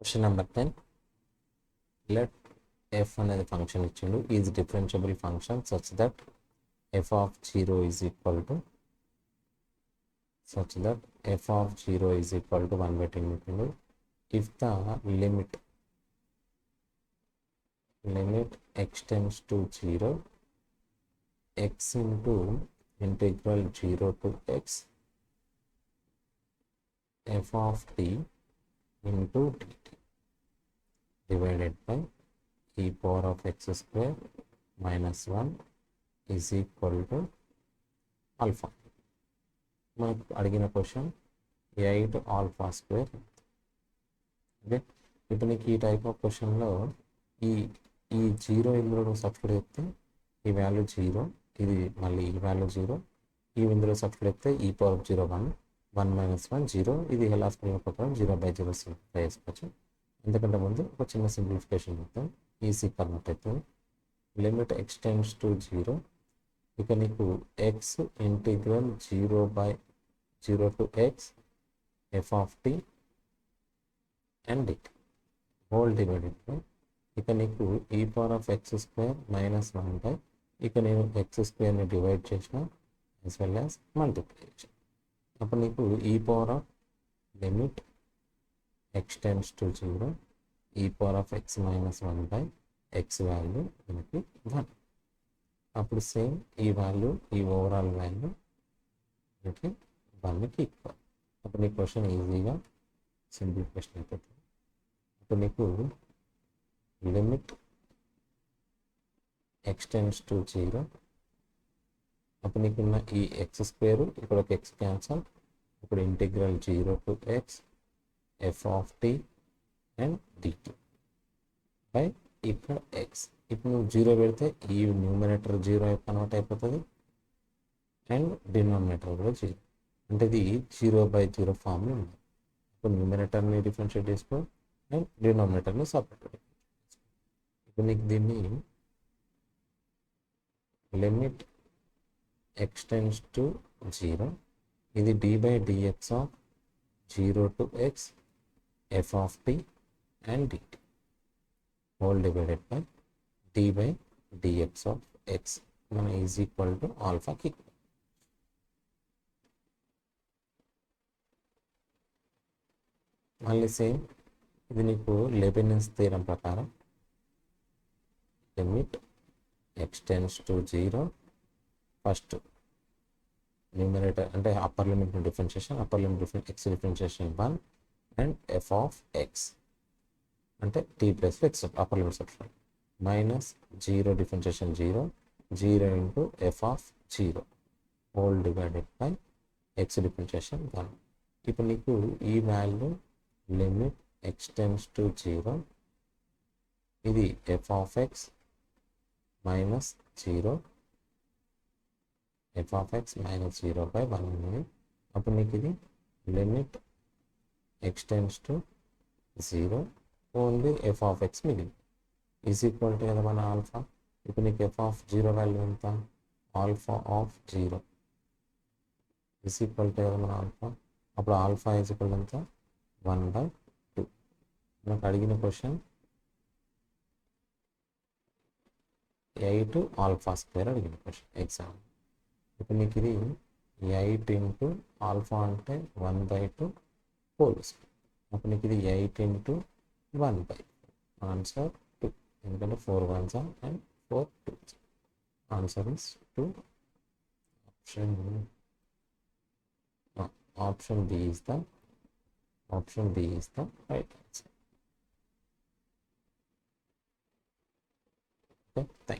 Question number 10. Let f అనేది function ఇచ్చిండు is differentiable function such that f of 0 is equal to 1 by 10 ఇచ్చిండు. If the limit x tends to 0, x into integral 0 to x f of t into dt divided by e power of x square minus 1 is equal to alpha. మనకు అడిగిన question 8 alpha square. Okay, ఇప్పుడు నీకు ఈ type of క్వశ్చన్లో ఈ ఈ zero ఇందులో substitute చెప్తే ఈ వాల్యూ 0, ఇది మళ్ళీ ఈ వాల్యూ 0, ఈ ఇందులో సబ్స్టిట్యూట్ చెప్తే ఈ పవర్ ఆఫ్ 0 1 1 - 1 0, ఇది హెలాస్ ప్రకారం 0/0 సింప్లిఫై చేసుకోవచ్చు. ఎందుకంటే ముందు ఒక చిన్న సింప్లిఫికేషన్ చెప్తాం, ఈజీ కన్వర్ట్ అవుతుంది. లిమిట్ x టెండ్స్ టు 0, ఇక నీకు x integral 0 to x f of t and dt whole divided by ఇక నీకు e power of x square minus 1 by ఇక నేను x స్క్వేర్ని డివైడ్ చేసిన యాజ్ వెల్ యాజ్ మల్టిప్లై చేసిన. అప్పుడు నీకు ఈ power of limit x tends to 0 ఈ power of x minus 1 by x value మనకి 1. అప్పుడు సేమ్ ఈ వాల్యూ ఈ ఓవరాల్ వాల్యూ మనకి 1కి ఈక్వల్. అప్పుడు నీ క్వశ్చన్ ఈజీగా సింప్లిఫికేషన్ అయిపోతుంది. అప్పుడు నీకు లిమిట్ x టెండ్స్ టు 0, అప్పుడు నీకున్న ఈ x స్క్వేర్ ఇక్కడ ఒక x క్యాన్సల్, ఇప్పుడు integral 0 to x f of t and dt by ఇక్కడ x. ఇప్పుడు నువ్వు 0 పెడితే ఈ న్యూమినేటర్ 0 కన్వర్ట్ అయిపోతుంది అండ్ డినామినేటర్ కూడా 0, అంటే ఇది 0/0 ఫామ్లో ఉంది. ఇప్పుడు న్యూమినేటర్ని డిఫరెన్షియేట్ చేసుకో అండ్ డినామినేటర్ని సపరేట్. ఇప్పుడు నీకు దీన్ని లిమిట్ x టెండ్స్ టు 0, ఇది d/dx of 0 to x f of t and dt whole divided by d/dx of x మన ఈజ్ ఈక్వల్ టు ఆల్ఫాకి. మళ్ళీ సేమ్ ఇది నీకు లెబినిజ్ థీరం ప్రకారం limit x tends to 0, first numerator అంటే upper limit differentiation, upper limit x differentiation 1 and f of x అంటే t plus x upper limit substitute minus 0 differentiation 0 into f of 0 whole divided by x differentiation 1. ఇప్పుడు నీకు ఈ value limit x tends to 0, ఇది f of x minus 0 f of x minus 0/1 ఉంది. అప్పుడు నీకు ఇది limit x tends to 0 only f of x మిగిలింది is equal to కదా మన ఆల్ఫా. ఇప్పుడు నీకు f ఆఫ్ 0 వాల్యూ ఎంత, alpha of 0 is equal to కదా మన ఆల్ఫా. అప్పుడు ఆల్ఫా ఈజ్ ఈక్వల్ ఎంత 1/2. మనకు అడిగిన క్వశ్చన్ 8 ఆల్ఫా స్క్వేర్ అడిగిన క్వశ్చన్ ఎగ్జామ్. ఇప్పుడు నీకు ఇది 8 ఇంటూ ఆల్ఫా అంటే 1/2 హోల్ స్క్వేర్. అప్పుడు నీకు ఇది 8 ఇంటూ 1/2 ఆన్సర్ 2, ఎందుకంటే 4 1s and 4 2s. Answer is 2. Option B is the right answer. Okay, thank you.